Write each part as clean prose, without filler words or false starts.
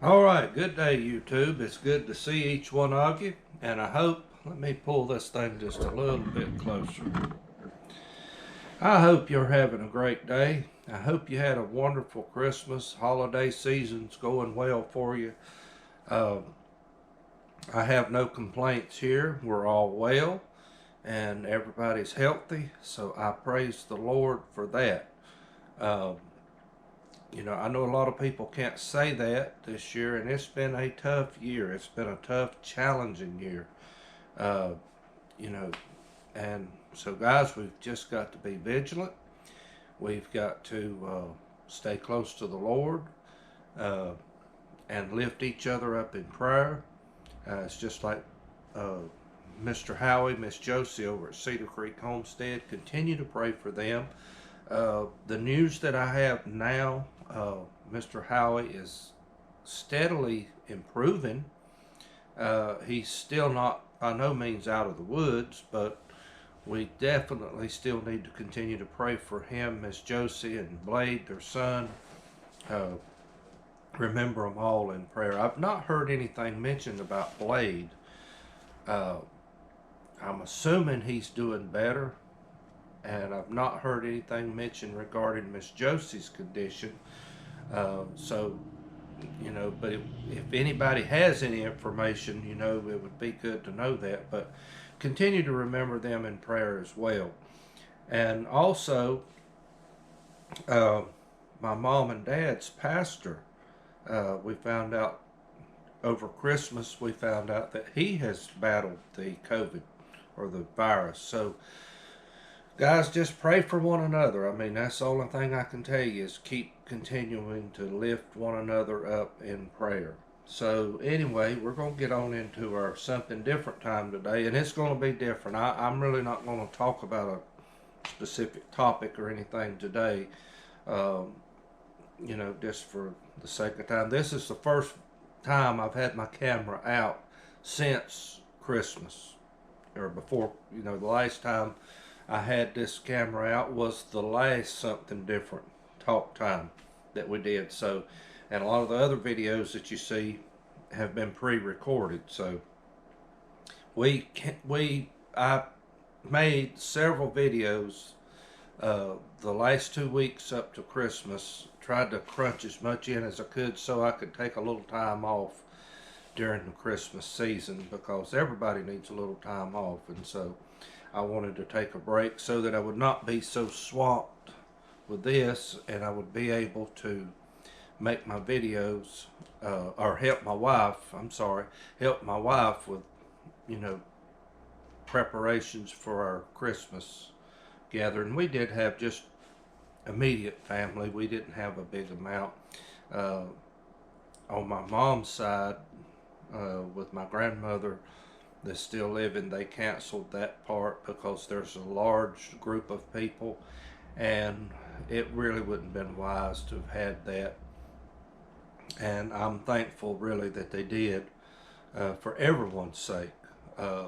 All right, good day, YouTube. It's good to see each one of you, and I hope, let me pull this thing just a little bit closer. I hope you're having a great day. I hope you had a wonderful Christmas. Holiday season's going well for you. Uh, I have no complaints here. We're all well, and everybody's healthy, so I praise the Lord for that. Uh, I know a lot of people can't say that this year, and it's been a tough year. It's been a tough, challenging year. Uh, you know, and so, guys, we've just got to be vigilant. We've got to stay close to the Lord uh, and lift each other up in prayer. It's just like uh, Mr. Howie, Miss Josie over at Cedar Creek Homestead. Continue to pray for them. The news that I have now, Mr. Howie is steadily improving. He's still not by no means out of the woods, but we definitely still need to continue to pray for him, Miss Josie and Blade, their son. Uh, Remember them all in prayer. I've not heard anything mentioned about Blade. Uh, I'm assuming he's doing better, and I've not heard anything mentioned regarding Miss Josie's condition. So, but if anybody has any information, it would be good to know that. But continue to remember them in prayer as well. And also, uh, my mom and dad's pastor, we found out over Christmas, we found out that he has battled the COVID or the virus. So, guys, just pray for one another. I mean, that's the only thing I can tell you is keep continuing to lift one another up in prayer. So anyway, we're going to get on into our something different time today, and it's going to be different. I'm really not going to talk about a specific topic or anything today, um, just for the sake of time. This is the first time I've had my camera out since Christmas, or before, the last time I had this camera out was the last something different talk time that we did. So, and a lot of the other videos that you see have been pre-recorded. So I made several videos the last 2 weeks up to Christmas. Tried to crunch as much in as I could so I could take a little time off during the Christmas season, because everybody needs a little time off, and so I wanted to take a break so that I would not be so swamped with this, and I would be able to make my videos or help my wife, help my wife with, preparations for our Christmas gathering. We did have just immediate family. We didn't have a big amount. Uh, on my mom's side, with my grandmother that's still living, they canceled that part because there's a large group of people, and it really wouldn't have been wise to have had that. And I'm thankful, really, that they did, for everyone's sake. Uh,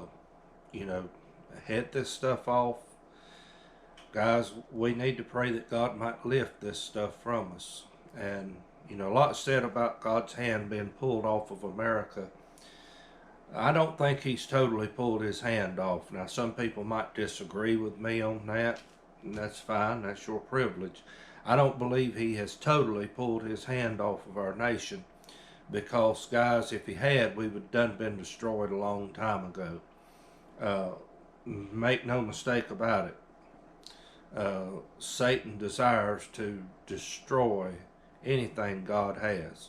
Head this stuff off. Guys, we need to pray that God might lift this stuff from us. And, a lot said about God's hand being pulled off of America. I don't think he's totally pulled his hand off. Now, some people might disagree with me on that, and that's fine. That's your privilege. I don't believe he has totally pulled his hand off of our nation, because, guys, if he had, we would have done been destroyed a long time ago. Make no mistake about it. Satan desires to destroy anything God has.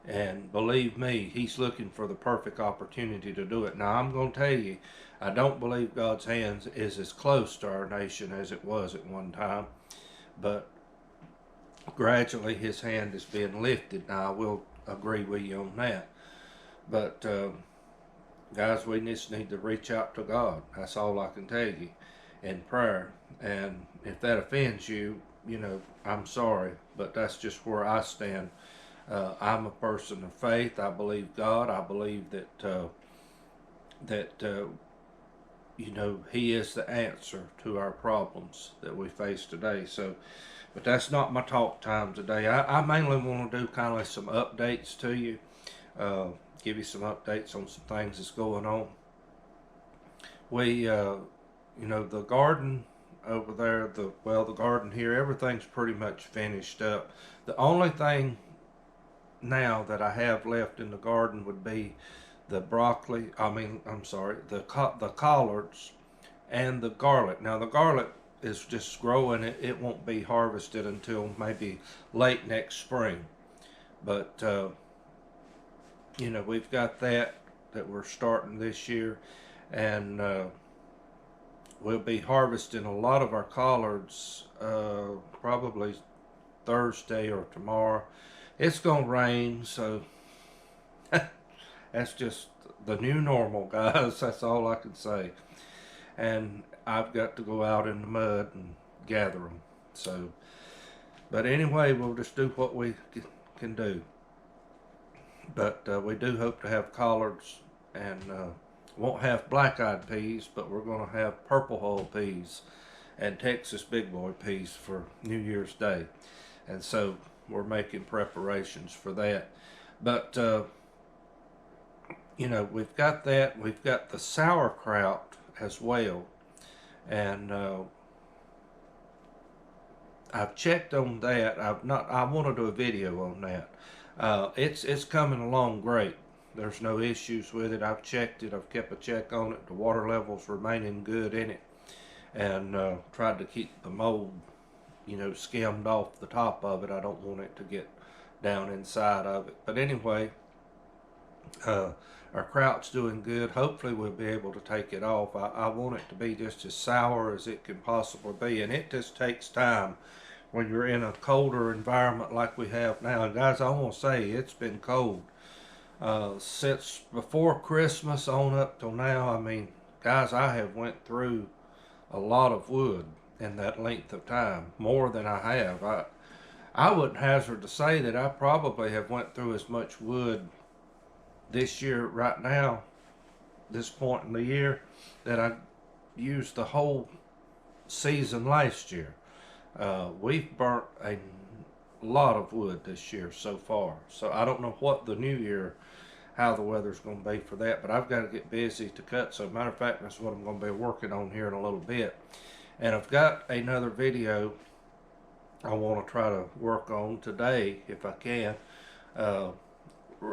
And believe me, he's looking for the perfect opportunity to do it. Now, I'm going to tell you, I don't believe God's hand is as close to our nation as it was at one time. But gradually his hand is being lifted. Now, I will agree with you on that. But, guys, we just need to reach out to God. That's all I can tell you in prayer. And if that offends you, I'm sorry, but that's just where I stand. I'm a person of faith. I believe God. I believe that you know, he is the answer to our problems that we face today. So, but that's not my talk time today. I mainly want to do kind of like some updates to you, uh, give you some updates on some things that's going on. We, you know, the garden over there, the garden here, everything's pretty much finished up. The only thing now that I have left in the garden would be the broccoli. I'm sorry, the collards and the garlic. Now the garlic is just growing. It won't be harvested until maybe late next spring. But you know, we've got that we're starting this year, and we'll be harvesting a lot of our collards probably Thursday or tomorrow. It's gonna rain, so that's just the new normal, guys. That's all I can say. And I've got to go out in the mud and gather them. So, but anyway, we'll just do what we can do. But we do hope to have collards, and won't have black-eyed peas, but we're going to have purple hull peas and Texas big boy peas for New Year's Day. And so we're making preparations for that. But you know, we've got that. We've got the sauerkraut as well, and I've checked on that. I've not. I want to do a video on that. It's coming along great. There's no issues with it. I've checked it. I've kept a check on it. The water levels remaining good in it, and tried to keep the mold, you know, skimmed off the top of it. I don't want it to get down inside of it. But anyway, our kraut's doing good. Hopefully we'll be able to take it off. I want it to be just as sour as it can possibly be, and it just takes time when you're in a colder environment like we have now. And guys, I want to say it's been cold since before Christmas on up till now. I mean, guys, I have went through a lot of wood in that length of time, more than I have. I wouldn't hazard to say that I probably have went through as much wood this year right now, this point in the year, that I used the whole season last year. We've burnt a lot of wood this year so far. So I don't know what the new year, how the weather's going to be for that, but I've got to get busy to cut. So matter of fact, that's what I'm going to be working on here in a little bit. And I've got another video I want to try to work on today if I can.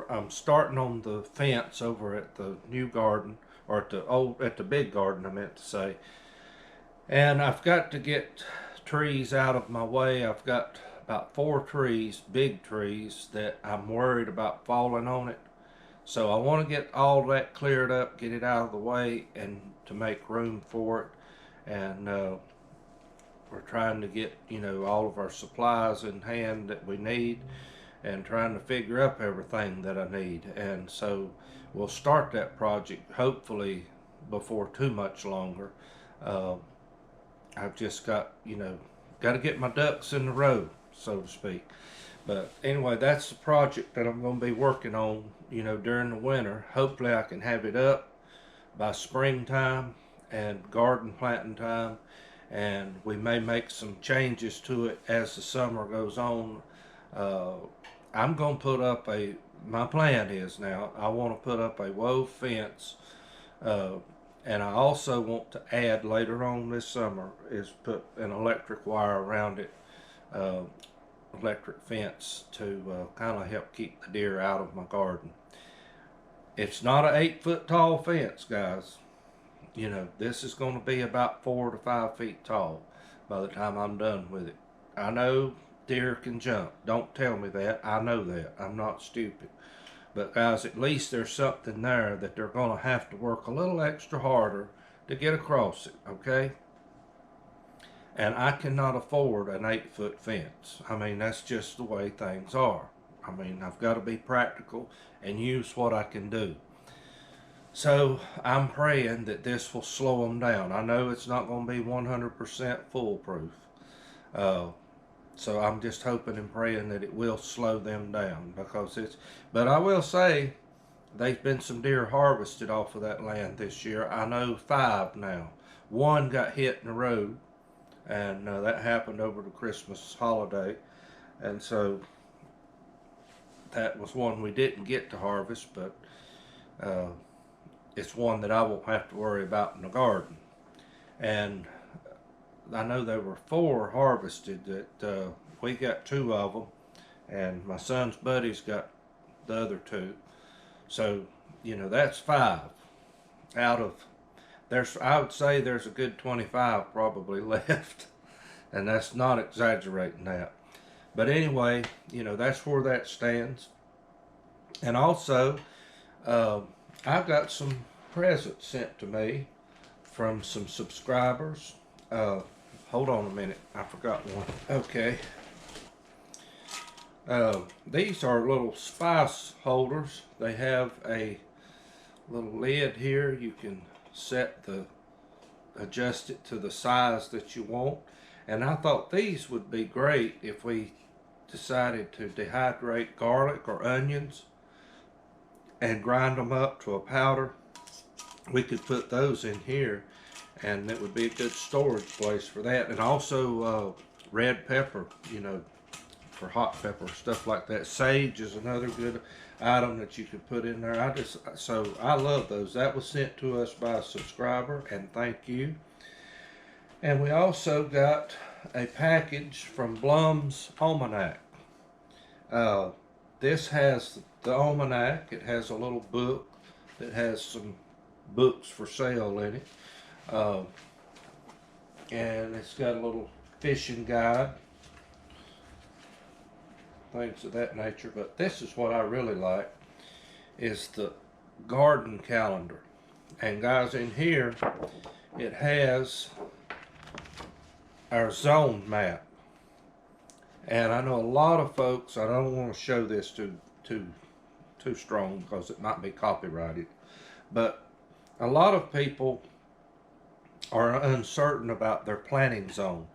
I'm starting on the fence over at the new garden, or at the big garden I meant to say. And I've got to get trees out of my way. I've got about 4 trees, big trees, that I'm worried about falling on it. So I want to get all that cleared up, get it out of the way, and to make room for it. And we're trying to get, you know, all of our supplies in hand that we need, and trying to figure up everything that I need. And so we'll start that project hopefully before too much longer. I've just got, you know, got to get my ducks in the row, so to speak. But anyway, that's the project that I'm going to be working on, you know, during the winter. Hopefully I can have it up by springtime and garden planting time, and we may make some changes to it as the summer goes on. I'm going to put up my plan is now, I want to put up a wove fence, and I also want to add later on this summer is put an electric wire around it, electric fence to kind of help keep the deer out of my garden. It's not an 8-foot tall fence, guys. You know, this is going to be about 4 to 5 feet tall by the time I'm done with it. I know deer can jump. Don't tell me that. I know that. I'm not stupid. But guys, at least there's something there that they're going to have to work a little extra harder to get across it, okay? And I cannot afford an 8-foot fence. I mean, that's just the way things are. I mean, I've got to be practical and use what I can do. So I'm praying that this will slow them down. I know it's not going to be 100% foolproof. So I'm just hoping and praying that it will slow them down, because but I will say, there's been some deer harvested off of that land this year. I know 5 now. One got hit in the road, and that happened over the Christmas holiday, and so that was one we didn't get to harvest, but uh, it's one that I won't have to worry about in the garden. And I know there were 4 harvested that we got 2 of them, and my son's buddies got the other 2. So, that's 5 out of, I would say there's a good 25 probably left, and that's not exaggerating that. But anyway, that's where that stands. And also, I've got some presents sent to me from some subscribers. Hold on a minute, I forgot one. Okay. These are little spice holders. They have a little lid here. You can adjust it to the size that you want. And I thought these would be great if we decided to dehydrate garlic or onions and grind them up to a powder. We could put those in here, and it would be a good storage place for that. And also red pepper, for hot pepper, stuff like that. Sage is another good item that you could put in there. I love those. That was sent to us by a subscriber, and thank you. And we also got a package from Blum's Almanac. This has the almanac. It has a little book that has some books for sale in it. And it's got a little fishing guide, things of that nature. But this is what I really like, is the garden calendar. And guys, in here it has our zone map. And I know a lot of folks, I don't want to show this too strong because it might be copyrighted, but a lot of people are uncertain about their planting zone,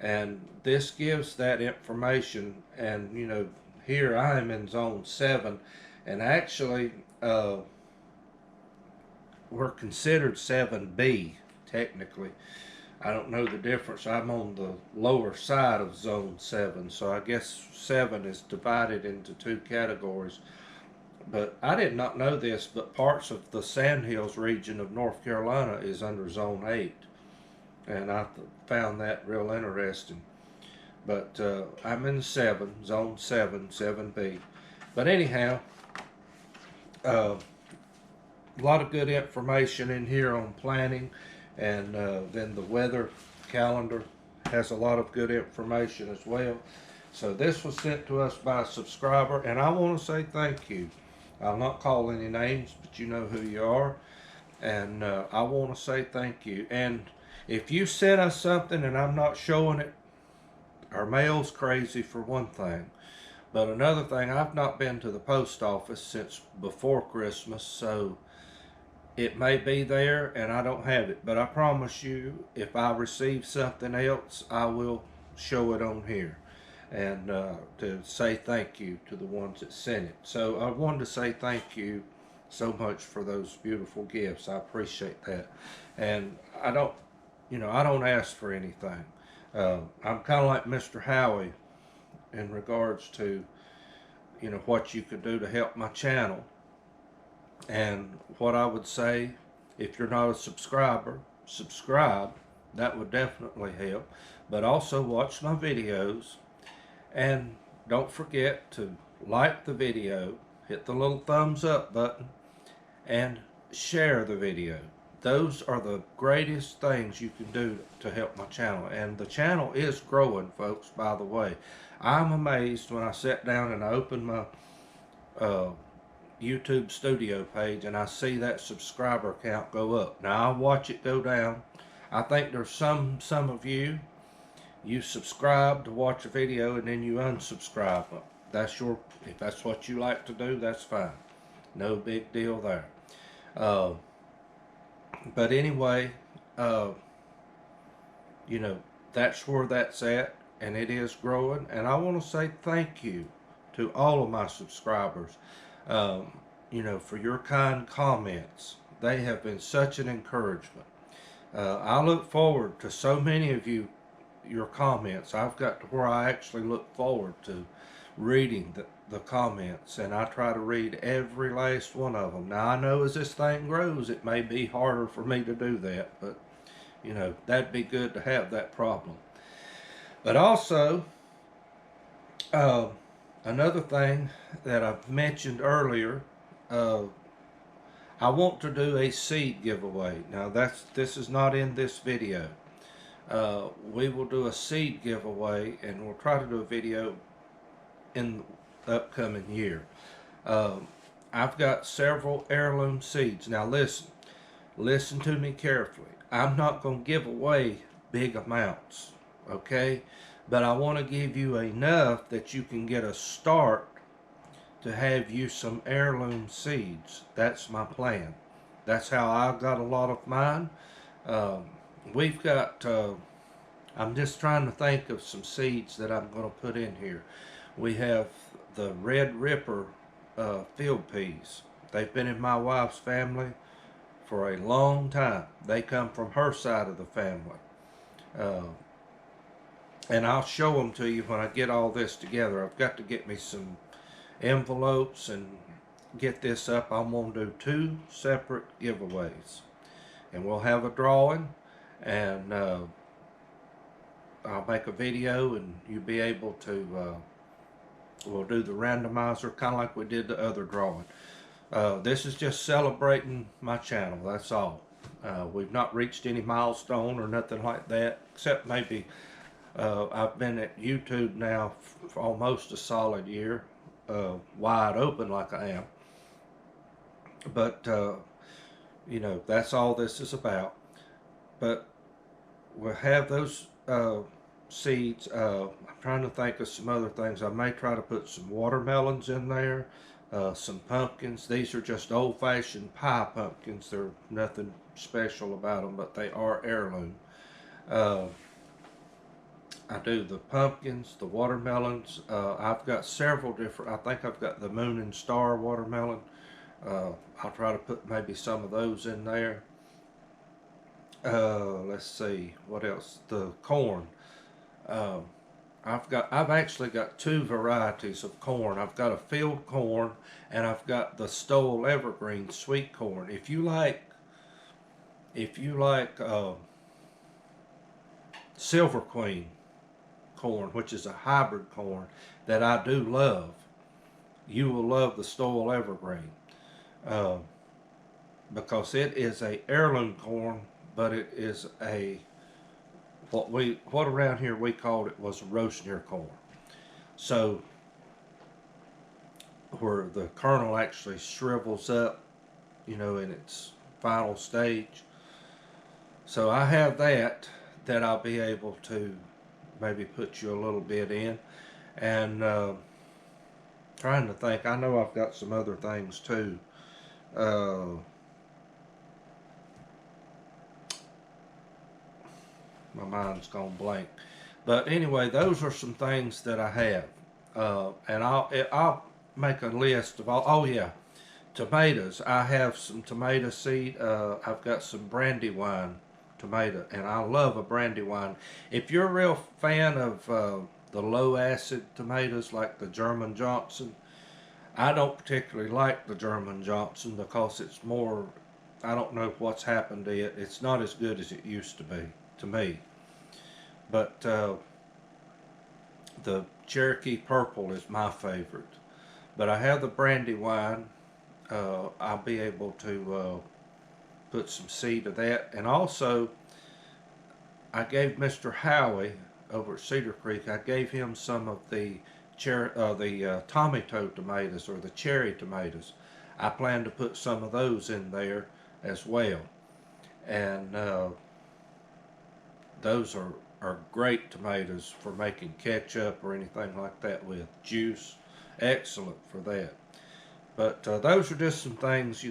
and this gives that information. And here I am in zone 7, and actually we're considered 7B technically. I don't know the difference. I'm on the lower side of zone 7, so I guess 7 is divided into 2 categories. But I did not know this, but parts of the Sandhills region of North Carolina is under zone 8, and I found that real interesting. But I'm in 7, zone 7, 7B. But anyhow, a lot of good information in here on planting. And then the weather calendar has a lot of good information as well. So this was sent to us by a subscriber, and I want to say thank you. I'll not call any names, but you know who you are. And I want to say thank you. And if you sent us something and I'm not showing it, our mail's crazy for one thing. But another thing, I've not been to the post office since before Christmas, so it may be there and I don't have it, but I promise you, if I receive something else, I will show it on here, and to say thank you to the ones that sent it. So I wanted to say thank you so much for those beautiful gifts. I appreciate that. And I don't ask for anything. I'm kind of like Mr. Howie in regards to, what you could do to help my channel. And what I would say, if you're not a subscriber, subscribe. That would definitely help. But also watch my videos. And don't forget to like the video, hit the little thumbs up button, and share the video. Those are the greatest things you can do to help my channel. And the channel is growing, folks, by the way. I'm amazed when I sat down and I opened my YouTube studio page and I see that subscriber count go up. Now I watch it go down. I think there's some of you subscribe to watch a video and then you unsubscribe. If that's what you like to do, that's fine. No big deal there. But anyway, that's where that's at, and it is growing. And I want to say thank you to all of my subscribers. for your kind comments. They have been such an encouragement. I look forward to so many of your comments. I've got to where I actually look forward to reading the comments, and I try to read every last one of them. Now, I know as this thing grows, it may be harder for me to do that, but that'd be good to have that problem. But also, uh, another thing that I've mentioned earlier, uh, I want to do a seed giveaway. Now, this is not in this video. We will do a seed giveaway, and we'll try to do a video in the upcoming year. I've got several heirloom seeds. Now listen to me carefully. I'm not going to give away big amounts, okay? But I want to give you enough that you can get a start to have you some heirloom seeds. That's my plan. That's how I got a lot of mine. We've got, I'm just trying to think of some seeds that I'm going to put in here. We have the Red Ripper field peas. They've been in my wife's family for a long time. They come from her side of the family. And I'll show them to you when I get all this together. I've got to get me some envelopes and get this up. I'm going to do 2 separate giveaways. And we'll have a drawing, and I'll make a video, and you'll be able to, we'll do the randomizer kind of like we did the other drawing. This is just celebrating my channel, that's all. We've not reached any milestone or nothing like that, except maybe I've been at YouTube now for almost a solid year, wide open like I am. But, that's all this is about. But we'll have those seeds. I'm trying to think of some other things. I may try to put some watermelons in there, some pumpkins. These are just old-fashioned pie pumpkins. They're nothing special about them, but they are heirloom. I do the pumpkins, the watermelons. I've got several different. I think I've got the Moon and Star watermelon. I'll try to put maybe some of those in there. Let's see, what else? The corn. I've actually got 2 varieties of corn. I've got a field corn, and I've got the Stowell Evergreen sweet corn. If you like Silver Queen corn, which is a hybrid corn that I do love, you will love the Stowell Evergreen, because it is a heirloom corn, but it is a what around here we called it was a roast near corn. So where the kernel actually shrivels up, in its final stage. So I have that I'll be able to maybe put you a little bit in. And trying to think, I know I've got some other things too. My mind's gone blank. But anyway, those are some things that I have. And I'll make a list of all. Oh yeah, tomatoes. I have some tomato seed. I've got some Brandywine tomato, and I love a Brandywine. If you're a real fan of the low acid tomatoes like the German Johnson, I don't particularly like the German Johnson because it's more, I don't know what's happened to it. It's not as good as it used to be to me. But the Cherokee Purple is my favorite. But I have the Brandywine. I'll be able to put some seed of that. And also, I gave Mr. Howie over at Cedar Creek, I gave him some of the tomato tomatoes, or the cherry tomatoes. I plan to put some of those in there as well. And those are great tomatoes for making ketchup or anything like that with. Juice, excellent for that. But those are just some things,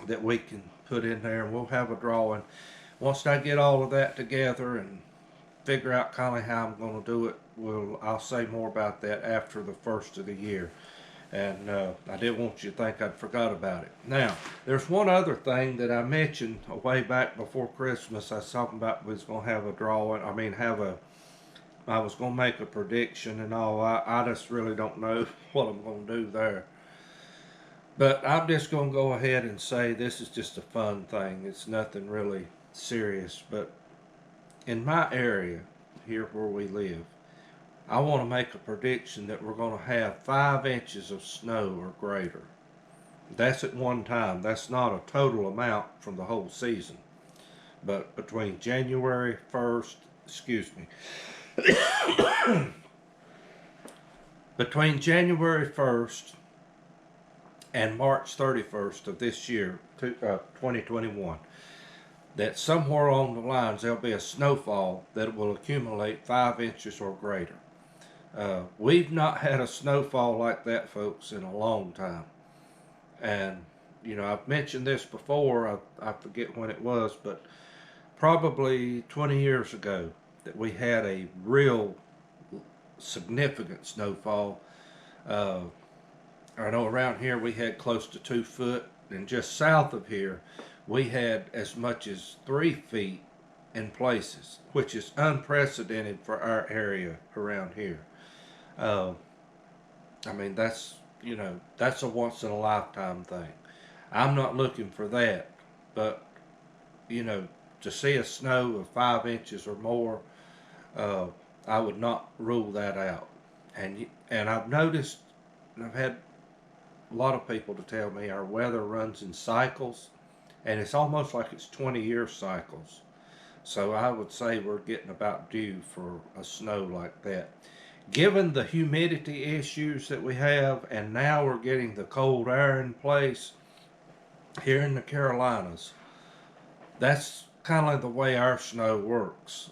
that we can put in there, and we'll have a drawing. Once I get all of that together and figure out kind of how I'm going to do it, I'll say more about that after the first of the year. And I didn't want you to think I'd forgot about it. Now, there's one other thing that I mentioned way back before Christmas. I was talking about we was going to have a drawing. I was going to make a prediction and all. I just really don't know what I'm going to do there. But I'm just going to go ahead and say this is just a fun thing. It's nothing really serious. But in my area, here where we live, I want to make a prediction that we're going to have 5 inches of snow or greater. That's at one time. That's not a total amount from the whole season. But between January 1st, excuse me, between January 1st and March 31st of this year, 2021, that somewhere along the lines there'll be a snowfall that will accumulate 5 inches or greater. We've not had a snowfall like that, folks, in a long time. And, I've mentioned this before, I forget when it was, but probably 20 years ago that we had a real significant snowfall. I know around here we had close to 2 foot, and just south of here we had as much as 3 feet in places, which is unprecedented for our area around here. I mean, that's a once in a lifetime thing. I'm not looking for that, but to see a snow of 5 inches or more, I would not rule that out. And I've noticed, and I've had a lot of people to tell me our weather runs in cycles, and it's almost like it's 20-year cycles. So I would say we're getting about due for a snow like that. Given the humidity issues that we have, and now we're getting the cold air in place here in the Carolinas, that's kind of the way our snow works.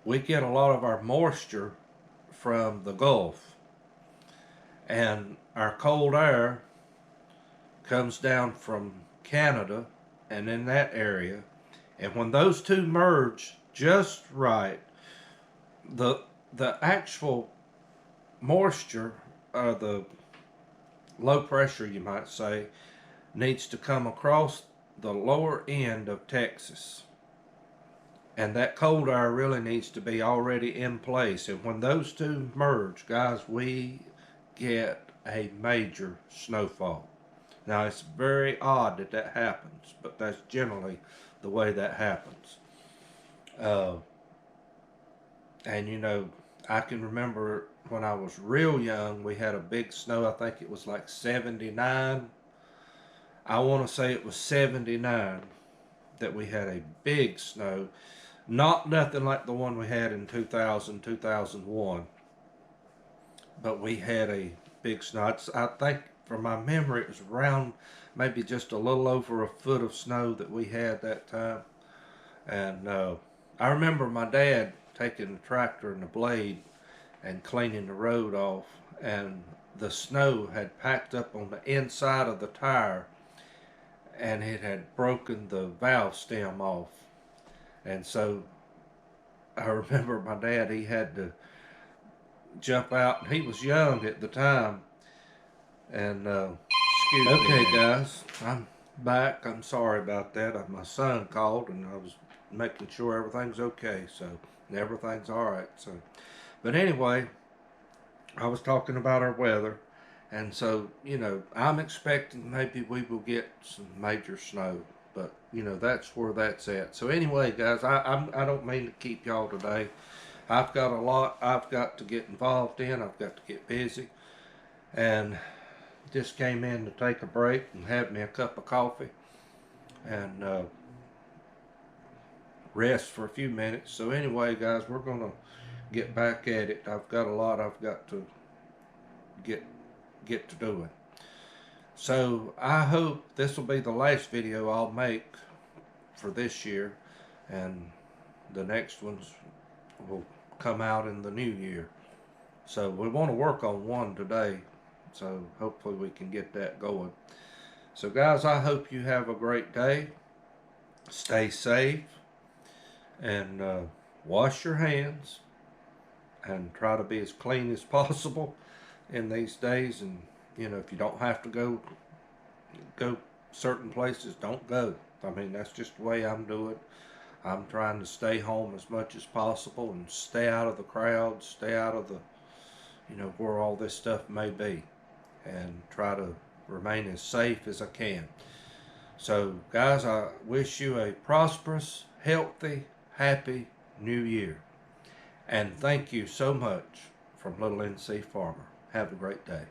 We get a lot of our moisture from the Gulf, and our cold air comes down from Canada and in that area, and when those two merge just right, the actual moisture, the low pressure you might say, needs to come across the lower end of Texas, and that cold air really needs to be already in place. And when those two merge, guys, we get a major snowfall. Now, it's very odd that that happens, but that's generally the way that happens. And I can remember when I was real young, we had a big snow. I think it was like 79. I want to say it was 79 that we had a big snow. Not nothing like the one we had in 2000, 2001. But we had a big snow. I think from my memory it was around maybe just a little over a foot of snow that we had that time. And I remember my dad taking the tractor and the blade and cleaning the road off, and the snow had packed up on the inside of the tire, and it had broken the valve stem off. And so I remember my dad, he had to jump out, and he was young at the time. And excuse me. Okay, guys, I'm back. I'm sorry about that. My son called, and I was making sure everything's okay. So everything's all right. So, but anyway, I was talking about our weather, and so I'm expecting maybe we will get some major snow, but that's where that's at. So anyway, guys, I don't mean to keep y'all today. I've got a lot I've got to get involved in. I've got to get busy, and just came in to take a break and have me a cup of coffee and rest for a few minutes. So anyway, guys, we're gonna get back at it. I've got a lot I've got to get to doing. So I hope this will be the last video I'll make for this year, and the next ones will come out in the new year. So we want to work on one today, so hopefully we can get that going. So guys, I hope you have a great day. Stay safe, and wash your hands, and try to be as clean as possible. in these days, and you know, if you don't have to go certain places, don't go. I mean, that's just the way I'm doing. I'm trying to stay home as much as possible and stay out of the crowds, stay out of the, you know, where all this stuff may be, and try to remain as safe as I can. So, guys, I wish you a prosperous, healthy, happy new year. And thank you so much from Little NC Farmer. Have a great day.